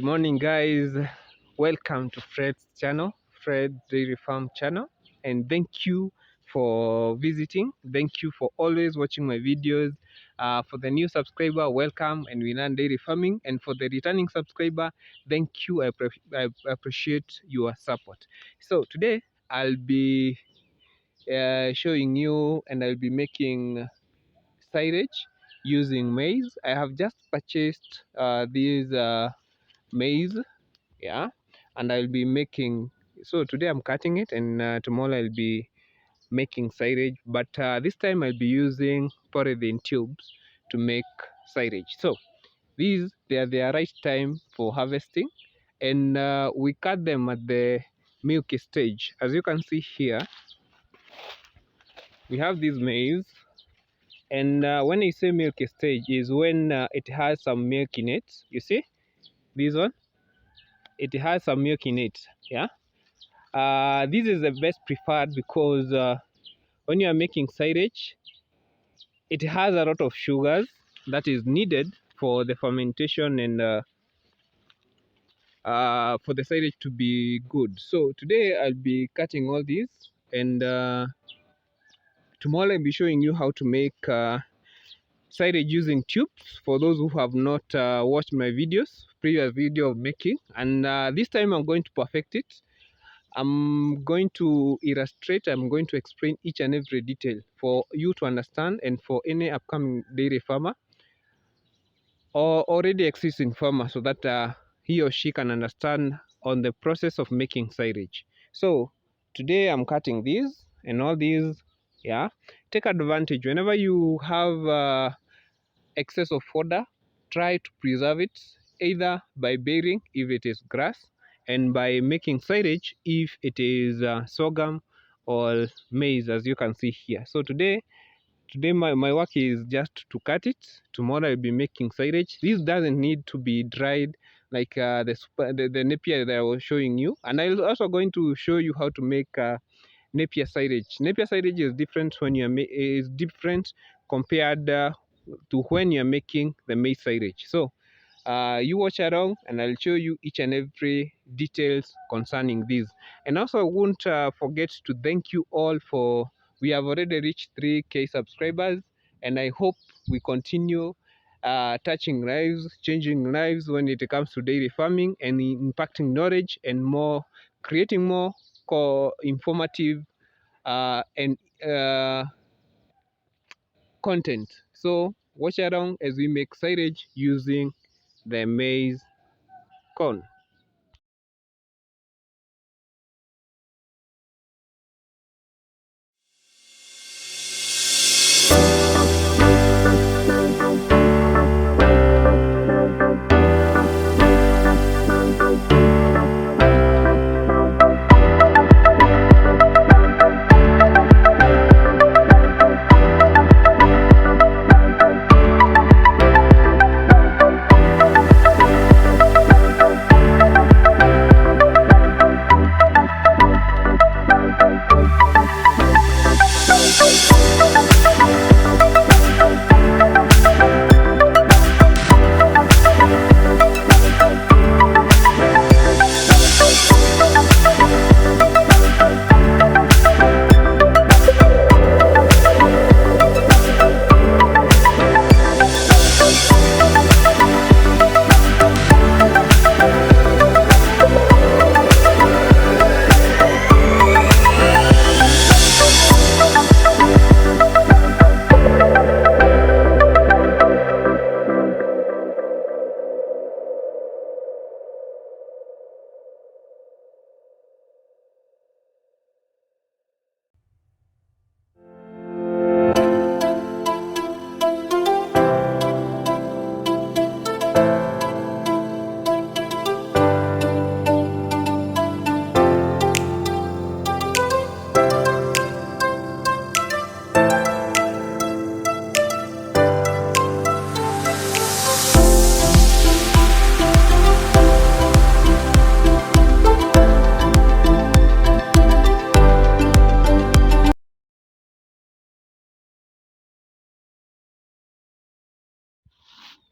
morning, guys. Welcome to Fred's channel, Fred Dairy Farm channel, and thank you for visiting. Thank you for always watching my videos. For the new subscriber, welcome, and we learn dairy farming. And for the returning subscriber, thank you. I appreciate your support. So today I'll be showing you, and I'll be making silage using maize. I have just purchased these maize, yeah, and I'll be making. So today I'm cutting it, and tomorrow I'll be making silage, but this time I'll be using polythene tubes to make silage. So they are the right time for harvesting, and we cut them at the milky stage. As you can see here, we have this maize, and when I say milky stage is when it has some milk in it. You see this one, it has some milk in it, yeah. This is the best preferred because when you are making silage, it has a lot of sugars that is needed for the fermentation and for the silage to be good. So today I'll be cutting all these, and tomorrow I'll be showing you how to make silage using tubes for those who have not watched my previous video of making. And this time I'm going to perfect it. I'm going to illustrate, I'm going to explain each and every detail for you to understand, and for any upcoming dairy farmer or already existing farmer, so that he or she can understand on the process of making silage. So today I'm cutting these and all these, yeah. Take advantage whenever you have excess of fodder, try to preserve it either by baling if it is grass, and by making silage if it is sorghum or maize, as you can see here. So today my work is just to cut it. Tomorrow I'll be making silage. This doesn't need to be dried like the napier that I was showing you, and I'm also going to show you how to make napier silage. Napier silage is different when is different compared to when you're making the maize silage. So you watch along, and I'll show you each and every details concerning this. And also I won't forget to thank you all for, we have already reached 3K subscribers, and I hope we continue touching lives, changing lives when it comes to dairy farming, and impacting knowledge and more, creating more informative and content. So watch around as we make silage using the maize corn.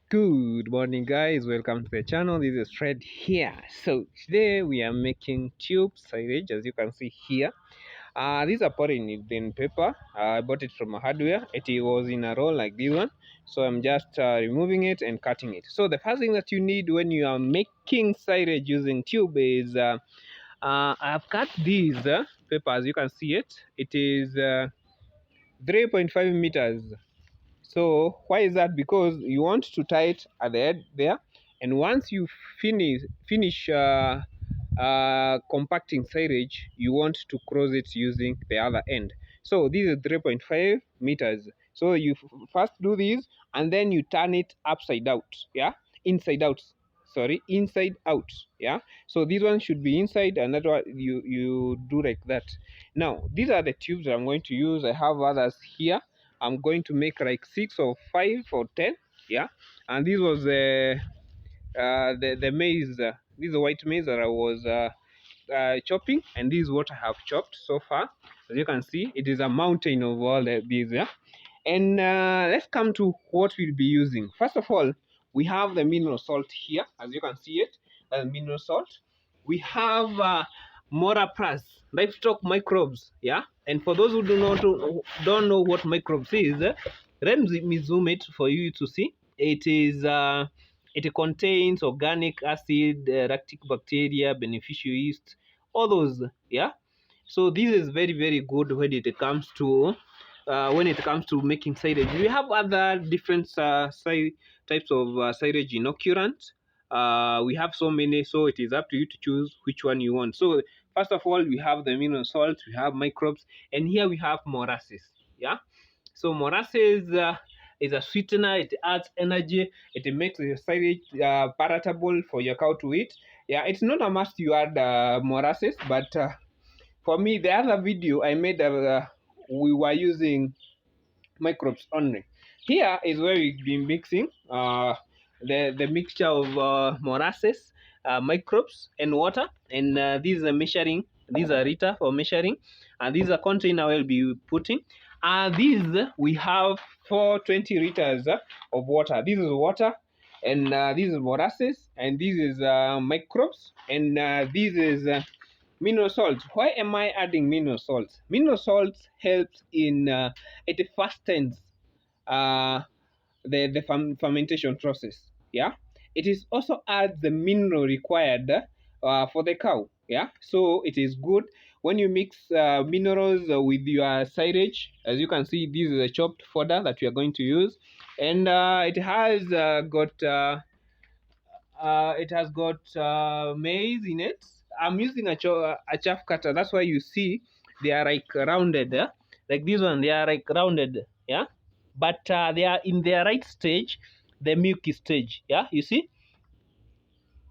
Good morning, guys. Welcome to the channel. This is Fred here. So today we are making tube silage, as you can see here. These are polythene paper. I bought it from a hardware. It was in a roll like this one. So I'm just removing it and cutting it. So the first thing that you need when you are making silage using tube is I've cut these paper. As you can see it. It is 3.5 meters. So why is that? Because you want to tie it at the end there, and once you finish compacting silage, you want to cross it using the other end. So this is 3.5 meters. So you first do this, and then you turn it upside out. Yeah, inside out. Sorry, inside out. Yeah. So this one should be inside, and that one you do like that. Now these are the tubes that I'm going to use. I have others here. I'm going to make like 6 or 5 or 10. Yeah. And this was the maize. This is the white maize that I was chopping, and this is what I have chopped so far. As you can see, it is a mountain of all these. Yeah. And let's come to what we'll be using. First of all, we have the mineral salt here. As you can see it, mineral salt. We have Mora Plus, livestock microbes. Yeah. And for those who don't know what microbes is, let me zoom it for you to see. It is it contains organic acid, lactic bacteria, beneficial yeast, all those. Yeah. So this is very good when it comes to making silage. We have other different types of silage inoculant. We have so many, so it is up to you to choose which one you want. So first of all, we have the mineral salts, we have microbes, and here we have molasses. Yeah. So molasses is a sweetener. It adds energy. It makes the silage palatable for your cow to eat. Yeah, it's not a must you add molasses, but for me, the other video I made, we were using microbes only. Here is where we've been mixing the mixture of molasses, microbes, and water. And these are measuring. These are Rita for measuring, and these are container we'll be putting. These we have 420 liters of water. This is water, and this is molasses, and this is microbes, and this is mineral salts. Why am I adding mineral salts? Mineral salts helps in it fastens uh, the fermentation process. Yeah, it is also adds the mineral required for the cow. Yeah, so it is good when you mix minerals with your silage. As you can see, this is a chopped fodder that we are going to use, and it has got maize in it. I'm using a chaff cutter. That's why you see they are like rounded. Like this one, they are like rounded. Yeah. But they are in their right stage, the milky stage. Yeah. You see,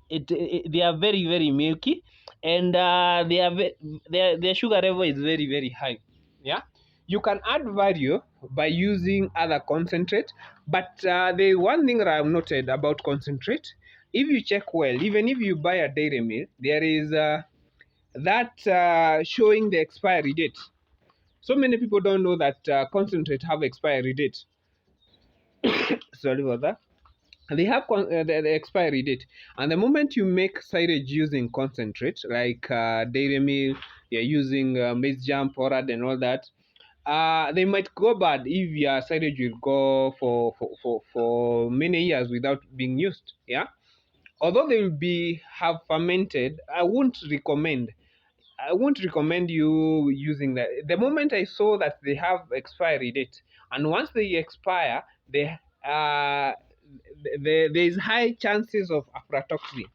they are very milky, and their sugar level is very high. Yeah. You can add value by using other concentrate, but the one thing that I've noted about concentrate, if you check well, even if you buy a dairy meal, there is that showing the expiry date. So many people don't know that concentrate have expiry date. Sorry for that. They have the expiry date, and the moment you make silage using concentrate like dairy meal, you're using maize jam, porad, and all that, they might go bad if your silage will go for many years without being used. Yeah, although they will be have fermented, I won't recommend you using that. The moment I saw that they have expiry date, and once they expire, there is high chances of aflatoxin.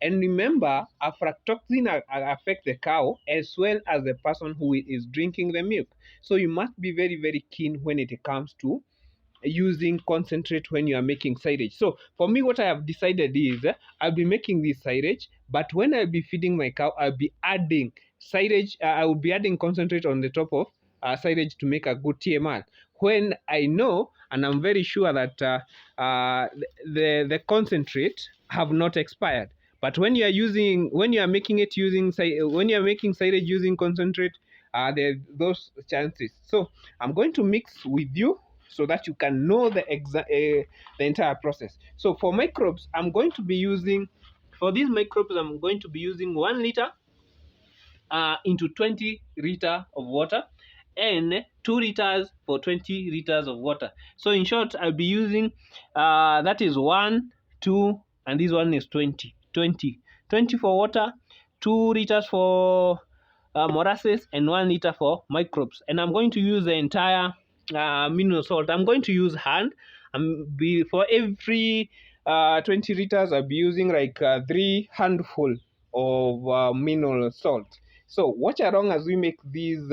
And remember, aflatoxin affect the cow as well as the person who is drinking the milk. So you must be very keen when it comes to using concentrate when you are making silage. So for me, what I have decided is I'll be making this silage, but when I'll be feeding my cow, I'll be adding silage. I will be adding concentrate on the top of silage to make a good TMR. When I know and I'm very sure that the concentrate have not expired. But when you are making silage using concentrate, there are those chances. So I'm going to mix with you so that you can know the entire process. So for microbes, I'm going to be using, for these microbes, I'm going to be using 1 liter into 20 liter of water, and 2 liters for 20 liters of water. So in short, I'll be using that is 1, 2, and this one is 20 for water, 2 liters for molasses, and 1 liter for microbes. And I'm going to use the entire mineral salt. I'm going to use hand. For every 20 liters, I'll be using like 3 handful of mineral salt. So watch along as we make these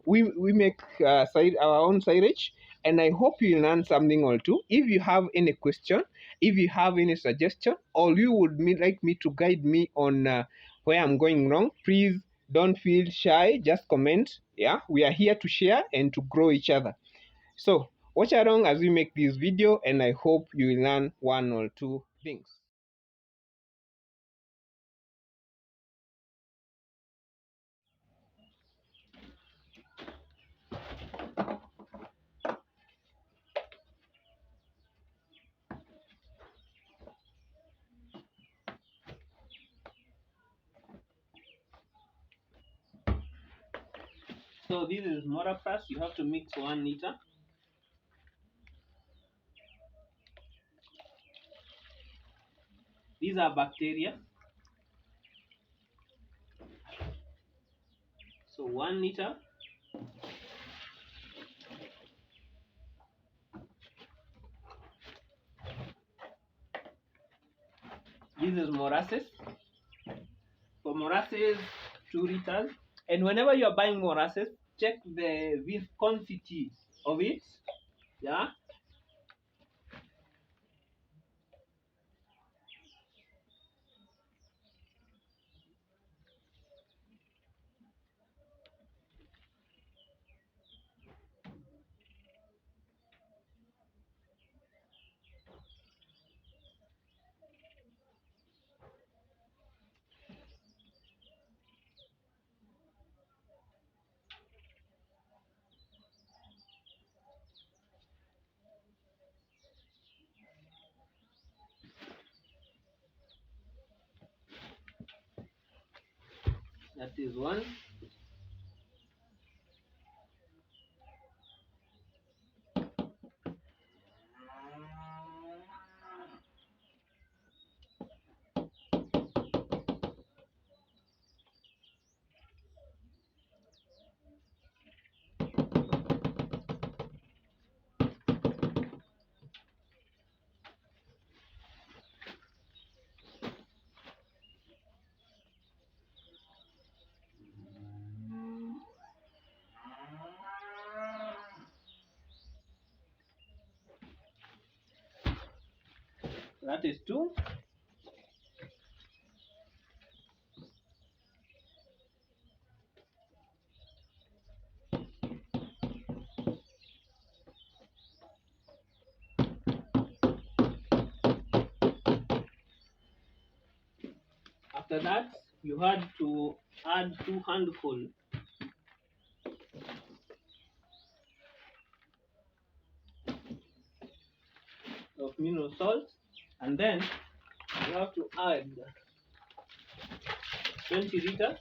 we make our own silage, and I hope you learn something or two. If you have any question, if you have any suggestion, or you would like me to guide me on where I'm going wrong, please don't feel shy, just comment. Yeah, we are here to share and to grow each other. So watch along as we make this video, and I hope you will learn 1 or 2 things. So this is molasses. You have to mix 1 liter. These are bacteria. So 1 liter. This is molasses. For molasses, 2 liters. And whenever you are buying molasses, check the viscosity of it. Yeah. That is 1. That is 2. After that, you had to add 2 handfuls of mineral salt, and then you have to add 20 liters.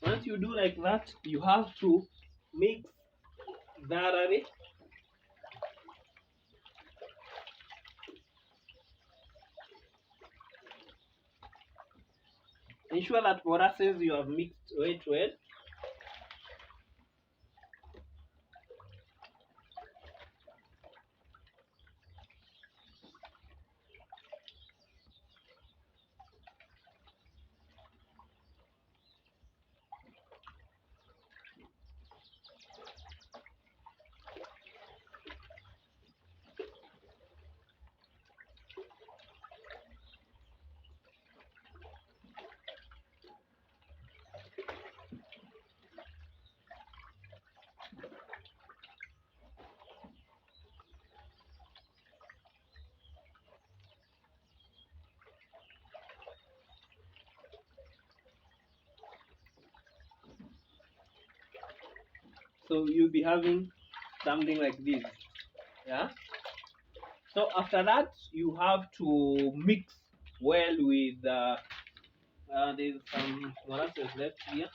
Once you do like that, you have to mix thoroughly. Ensure that molasses you have mixed well. So you'll be having something like this. Yeah. So after that, you have to mix well with there's some molasses left here.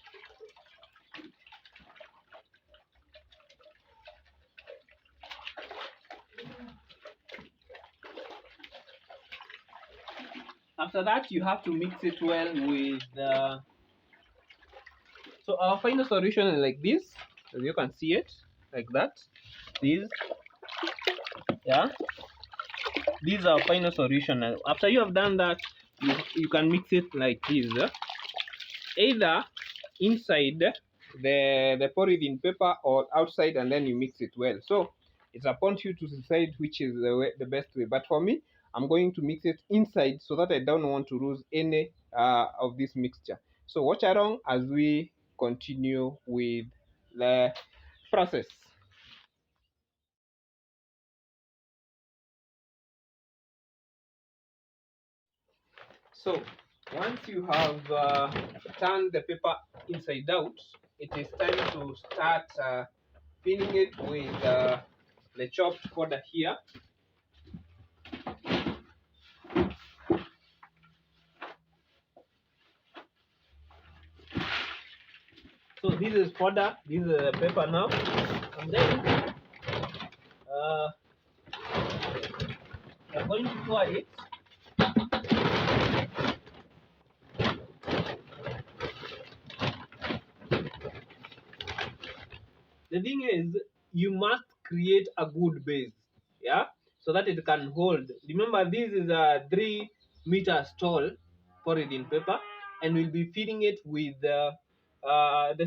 After that, you have to mix it well with so our final solution is like this, as you can see it, like that. This, yeah, this is our final solution. And after you have done that, you can mix it like this, either inside the polythene paper or outside, and then you mix it well. So it's upon you to decide which is the best way. But for me, I'm going to mix it inside so that I don't want to lose any of this mixture. So watch along as we continue with the process. So once you have turned the paper inside out, it is time to start filling it with the chopped powder here. So this is powder, this is the paper now, and then I'm going to pour it. The thing is, you must create a good base, yeah, so that it can hold. Remember, this is a 3 meters tall polythene paper, and we'll be feeding it with the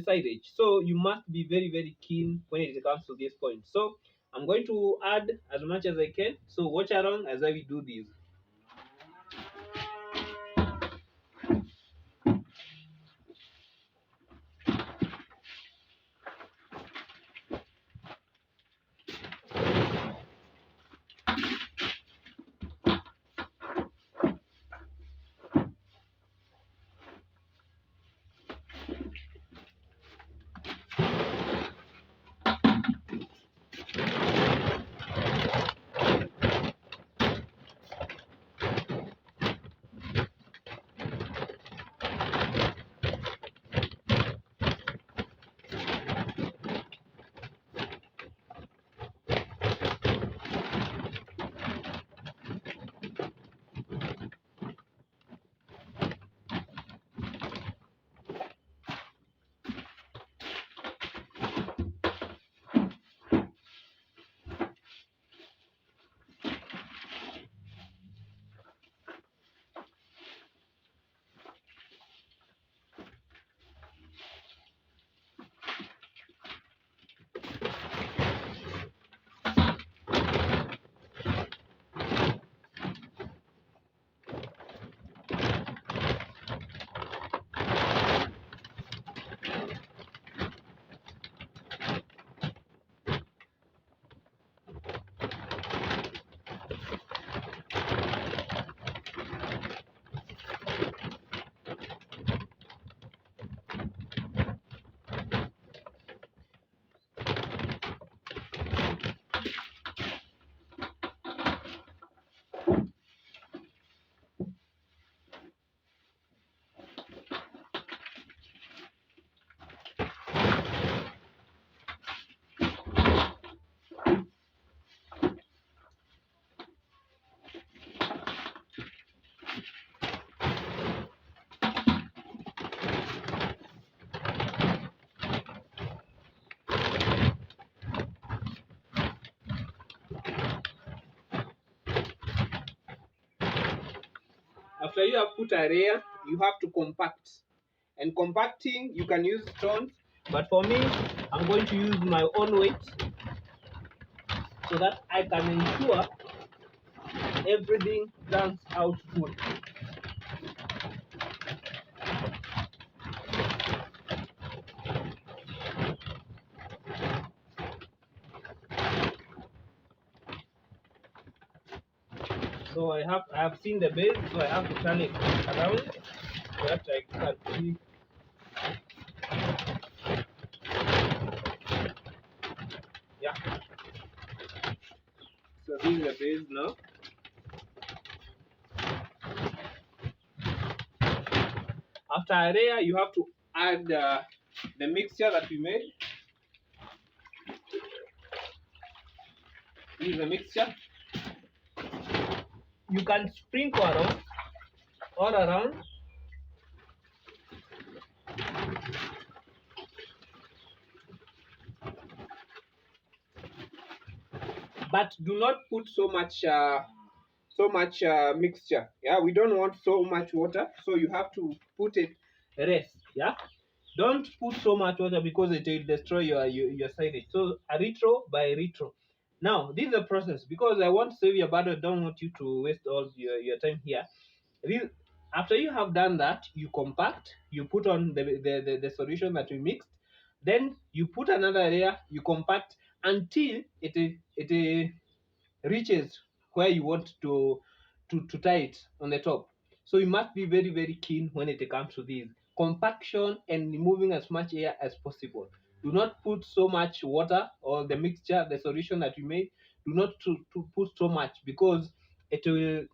silage. So you must be very, very keen when it comes to this point. So I'm going to add as much as I can. So watch along as I do this. After you have put a layer, you have to compact. And compacting, you can use stones, but for me, I'm going to use my own weight so that I can ensure everything turns out good. So I have seen the base, so I have to turn it around so that I can see. So this is the base now. After a layer, you have to add the mixture that we made. This is the mixture. You can sprinkle around, all around. But do not put so much mixture. Yeah, we don't want so much water, so you have to put it rest. Yeah, don't put so much water because it will destroy your silage. So a retro by retro. Now this is a process because I want to save your budget. Don't want you to waste all your time here. This, after you have done that, you compact, you put on the solution that we mixed, then you put another layer, you compact until it reaches where you want to tie it on the top. So you must be very keen when it comes to this compaction and removing as much air as possible. Do not put so much water or the mixture, the solution that you made. Do not to put so much because it will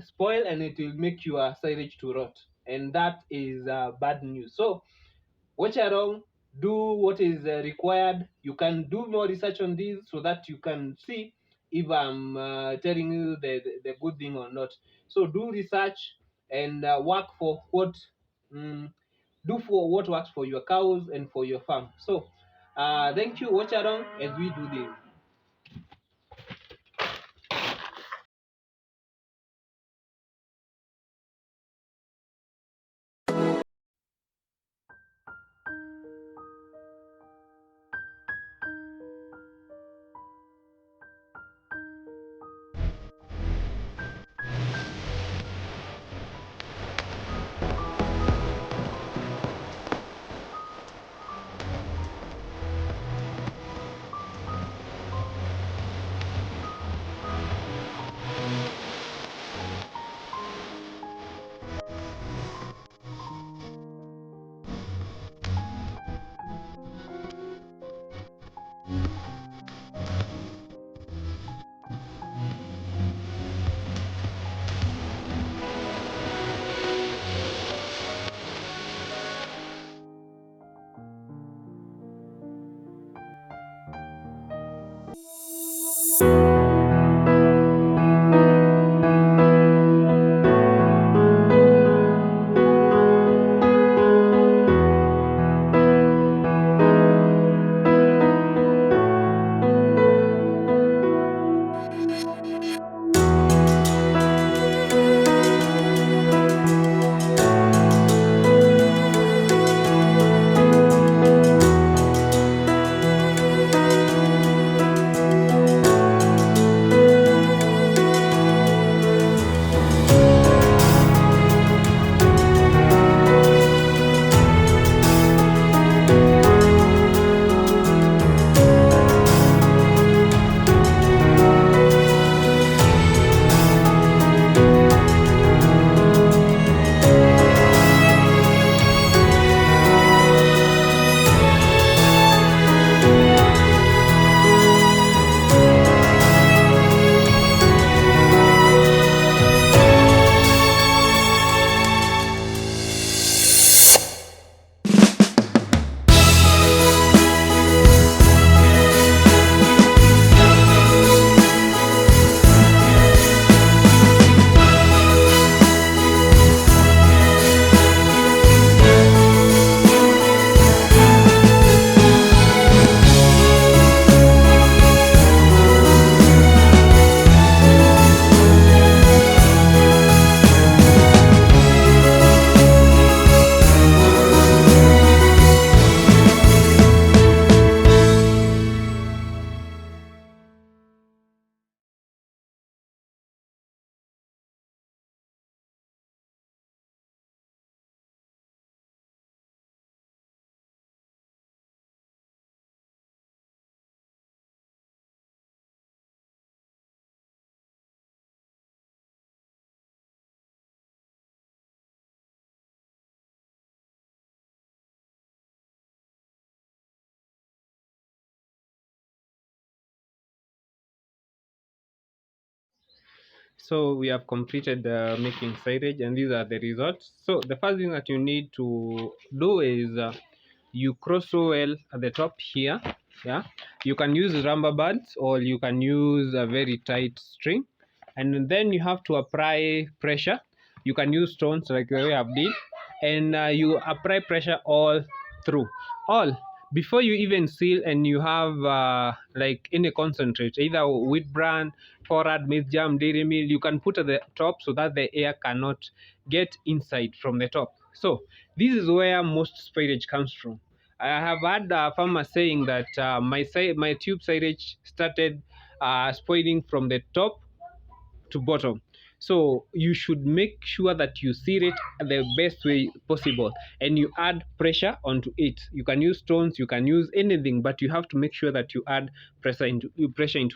spoil and it will make your silage to rot, and that is bad news. So watch along, do what is required. You can do more research on this so that you can see if I'm telling you the good thing or not. So do research and work for what do for what works for your cows and for your farm. So thank you. Watch along as we do this. So we have completed making silage, and these are the results. So the first thing that you need to do is you cross soil at the top here. Yeah, you can use rubber bands or you can use a very tight string, and then you have to apply pressure. You can use stones like the way I've did, and you apply pressure all through, all before you even seal. And you have like any concentrate, either wheat bran, forward, maize jam, dairy meal, you can put at the top so that the air cannot get inside from the top. So this is where most spillage comes from. I have had farmers saying that my tube silage started spoiling from the top to bottom. So you should make sure that you seal it the best way possible, and you add pressure onto it. You can use stones, you can use anything, but you have to make sure that you add pressure into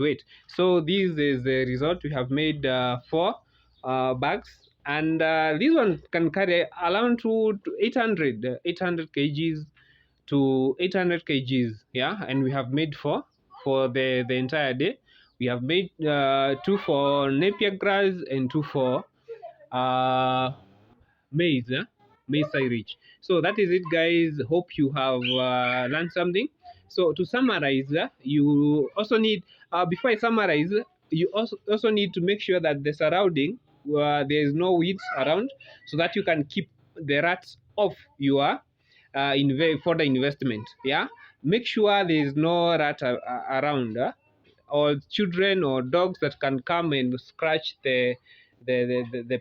it. So this is the result. We have made 4 bags, and this one can carry around to 800 kgs to 800 kgs. Yeah, and we have made 4 for the entire day. We have made 2 for napier grass and 2 for uh, maize, maize silage. So that is it, guys. Hope you have learned something. So to summarize, you also need, before I summarize, you also need to make sure that the surrounding, there is no weeds around, so that you can keep the rats off your further investment. Yeah, make sure there is no rat around, or children or dogs that can come and scratch the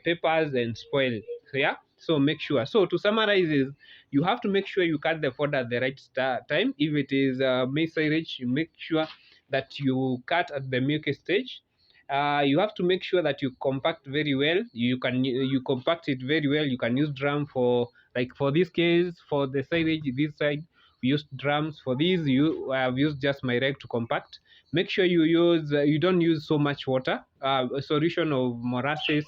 papers and spoil it. So yeah, so make sure. So to summarize is, you have to make sure you cut the fodder at the right time. If it is maize silage, you make sure that you cut at the milky stage. You have to make sure that you compact very well. You compact it very well. You can use drum for, like for this case, for the silage this side we used drums. For these, I have used just my rag to compact. Make sure you don't use so much water. A solution of molasses,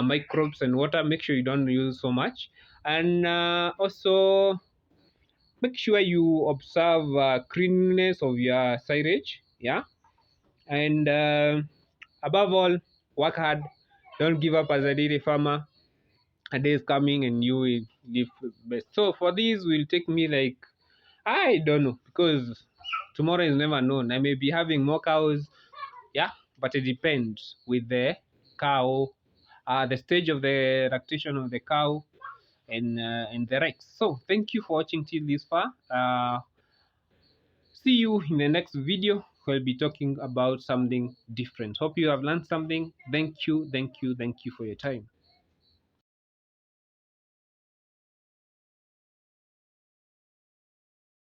microbes and water, make sure you don't use so much. And also make sure you observe cleanliness of your silage. Yeah, and above all, work hard. Don't give up as a dairy farmer. A day is coming and you will live best. So for these will take me like, I don't know, because tomorrow is never known. I may be having more cows. Yeah, but it depends with the cow, the stage of the lactation of the cow, and the Rex. So thank you for watching till this far. See you in the next video. We'll be talking about something different. Hope you have learned something. Thank you for your time.